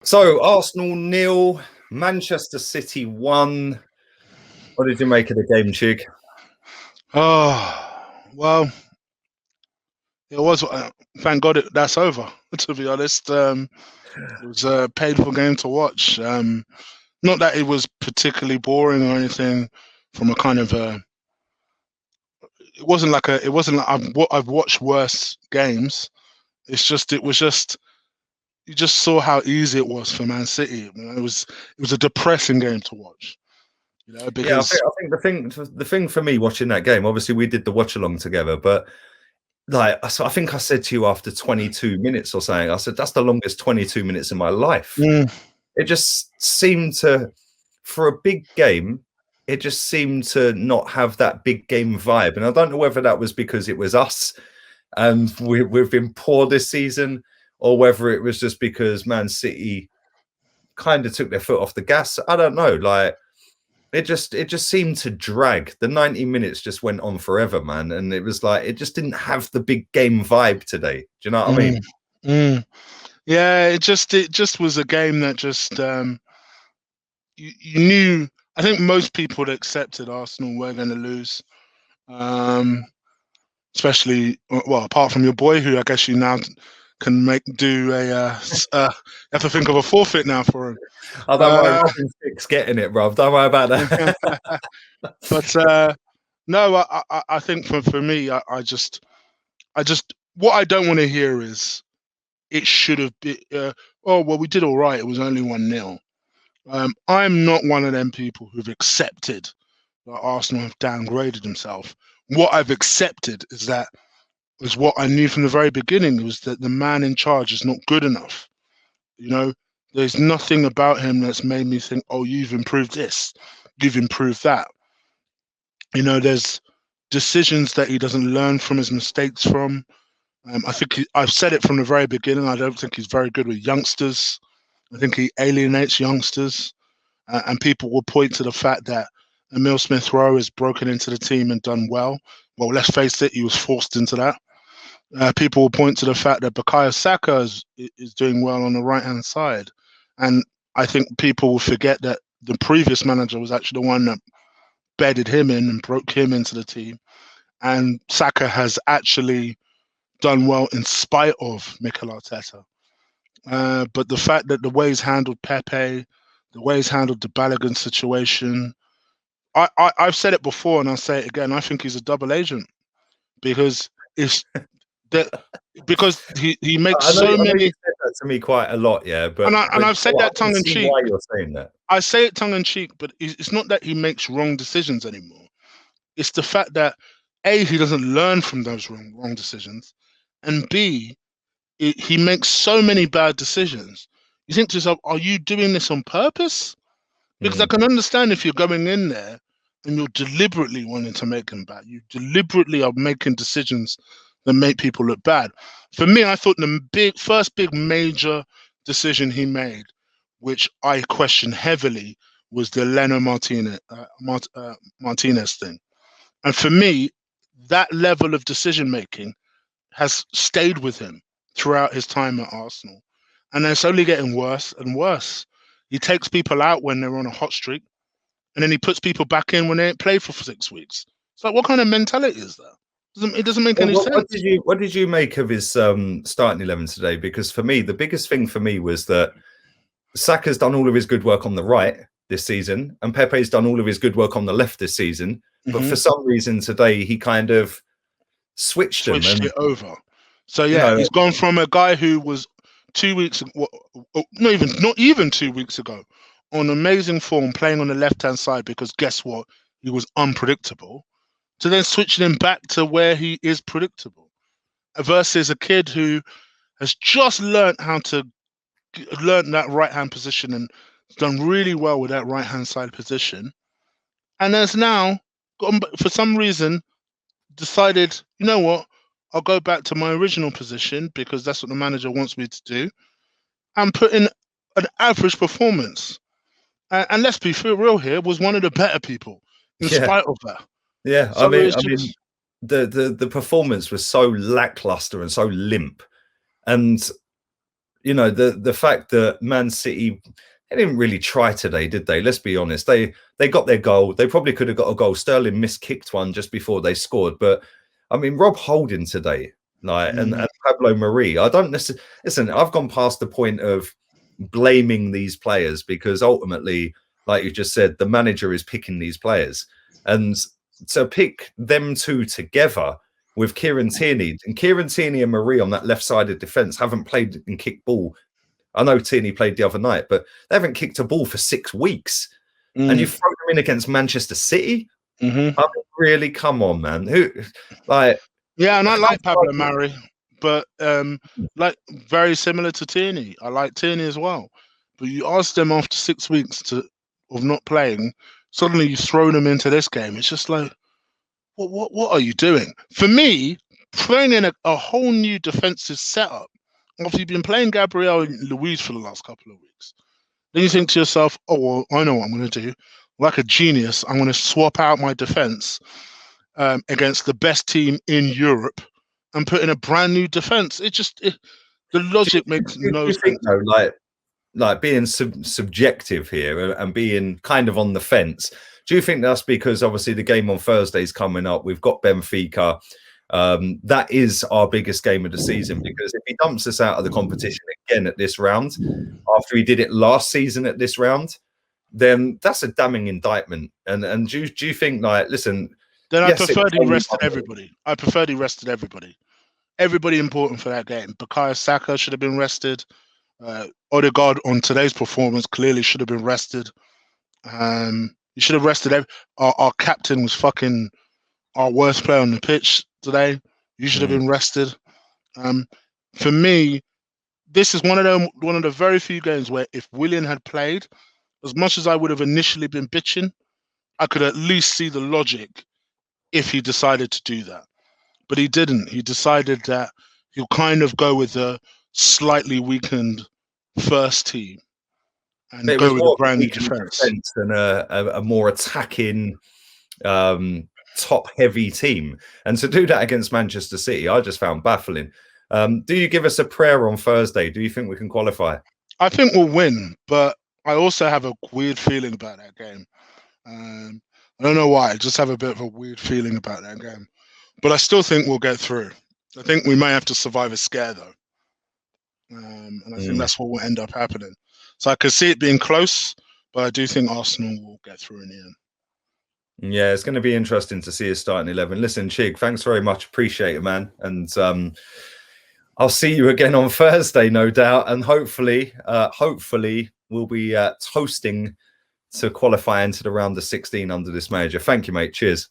So Arsenal 0, Manchester City 1. What did you make of the game, Chig? Oh, well, it was. Thank God that's over. To be honest, it was a painful game to watch. Not that it was particularly boring or anything. From a kind of it wasn't like a. It wasn't like I've watched worse games. It was just. You just saw how easy it was for Man City. It was a depressing game to watch. Yeah, Because I think the thing for me watching that game, obviously we did the watch along together, but like I think I said to you after 22 minutes or something, I said that's the longest 22 minutes in my life. mm, It just seemed to, for a big game, it just seemed to not have that big game vibe. And I don't know whether that was because it was us and we've been poor this season, or whether it was just because Man City kind of took their foot off the gas. I don't know. Like it just seemed to drag. The 90 minutes just went on forever, man. And it was like it just didn't have the big game vibe today. Do you know what I mean? mm. Yeah, it just was a game that just you knew. I think most people had accepted Arsenal were going to lose, especially apart from your boy, who I guess you now can do a. You have to think of a forfeit now for him. I don't worry, Robin Six getting it, bro. Don't worry about that. But no, I think for me, I just what I don't want to hear is it should have been. Oh well, we did all right. It was only 1-0. I'm not one of them people who've accepted that Arsenal have downgraded themselves. What I've accepted is what I knew from the very beginning, was that the man in charge is not good enough. There's nothing about him that's made me think, oh, you've improved this, you've improved that. There's decisions that he doesn't learn from his mistakes from. I think I've said it from the very beginning. I don't think he's very good with youngsters. I think he alienates youngsters. And people will point to the fact that Emil Smith-Rowe has broken into the team and done well. Well, let's face it, he was forced into that. People will point to the fact that Bukayo Saka is doing well on the right-hand side. And I think people will forget that the previous manager was actually the one that bedded him in and broke him into the team. And Saka has actually done well in spite of Mikel Arteta. But the fact that the way he's handled Pepe, the way he's handled the Balogun situation, I've said it before and I'll say it again. I think he's a double agent because because he makes so many. You said that to me quite a lot, yeah. But and I've said that tongue in cheek. Why you're saying that? I say it tongue in cheek, but it's not that he makes wrong decisions anymore. It's the fact that A, he doesn't learn from those wrong decisions, and B, he makes so many bad decisions. You think to yourself, are you doing this on purpose? Because I can understand if you're going in there and you're deliberately wanting to make them bad. You deliberately are making decisions that make people look bad. For me, I thought the first big major decision he made, which I question heavily, was the Leno Martinez thing. And for me, that level of decision making has stayed with him throughout his time at Arsenal. And it's only getting worse and worse. He takes people out when they're on a hot streak, and then he puts people back in when they ain't played for 6 weeks. It's like, what kind of mentality is that? It doesn't make any sense. What did you make of his starting 11 today? Because for me, the biggest thing for me was that Saka's done all of his good work on the right this season, and Pepe's done all of his good work on the left this season. But for some reason today, he kind of switched it over. So yeah, he's gone from a guy who was 2 weeks, not even 2 weeks ago, on amazing form, playing on the left-hand side, because guess what? He was unpredictable, to then switching him back to where he is predictable, versus a kid who has just learned how to learn that right-hand position and done really well with that right-hand side position, and has now, for some reason, decided, you know what, I'll go back to my original position because that's what the manager wants me to do, and put in an average performance. And let's be real here, was one of the better people in spite of that. Yeah, so I mean, the performance was so lackluster and so limp, and you know, the fact that Man City, they didn't really try today, did they? Let's be honest. They got their goal. They probably could have got a goal. Sterling miskicked one just before they scored. But I mean, Rob Holding today, like, and Pablo Mari. I don't necessarily listen. I've gone past the point of blaming these players because ultimately, like you just said, the manager is picking these players, and to pick them two together with Kieran Tierney and Marie on that left-sided defence haven't played and kicked ball. I know Tierney played the other night, but they haven't kicked a ball for 6 weeks. And you throw them in against Manchester City? I mean, really, come on, man. Who, like... Yeah, and I like Pablo Mari, but like very similar to Tierney. I like Tierney as well. But you ask them after 6 weeks of not playing, suddenly you throw them into this game. It's just like, what are you doing? For me, playing in a whole new defensive setup, after you've been playing Gabriel and Luiz for the last couple of weeks, then you think to yourself, oh, well, I know what I'm going to do. Like a genius, I'm going to swap out my defense against the best team in Europe and put in a brand new defense. The logic makes no sense. Though, like being subjective here and being kind of on the fence, do you think that's because obviously the game on Thursday is coming up? We've got Benfica. That is our biggest game of the season, because if he dumps us out of the competition again at this round, after he did it last season at this round, then that's a damning indictment. And do you think, like, listen? Then I preferred he rested everybody. I preferred he rested everybody. Everybody important for that game. Bukayo Saka should have been rested. Odegaard on today's performance clearly should have been rested. You should have rested. Our captain was fucking our worst player on the pitch today. You should have been rested. For me, this is one of the very few games where if Willian had played, as much as I would have initially been bitching, I could at least see the logic if he decided to do that. But he didn't. He decided that he'll kind of go with a slightly weakened first team and go with a brand new defense than a more attacking, top-heavy team. And to do that against Manchester City, I just found baffling. Do you give us a prayer on Thursday? Do you think we can qualify? I think we'll win, but I also have a weird feeling about that game. I don't know why. I just have a bit of a weird feeling about that game. But I still think we'll get through. I think we may have to survive a scare, though. And I think that's what will end up happening. So I could see it being close, but I do think Arsenal will get through in the end. Yeah, it's going to be interesting to see us starting 11. Listen, Chig, thanks very much. Appreciate it, man. And I'll see you again on Thursday, no doubt. And hopefully we'll be toasting to qualify into the round of 16 under this manager. Thank you, mate. Cheers.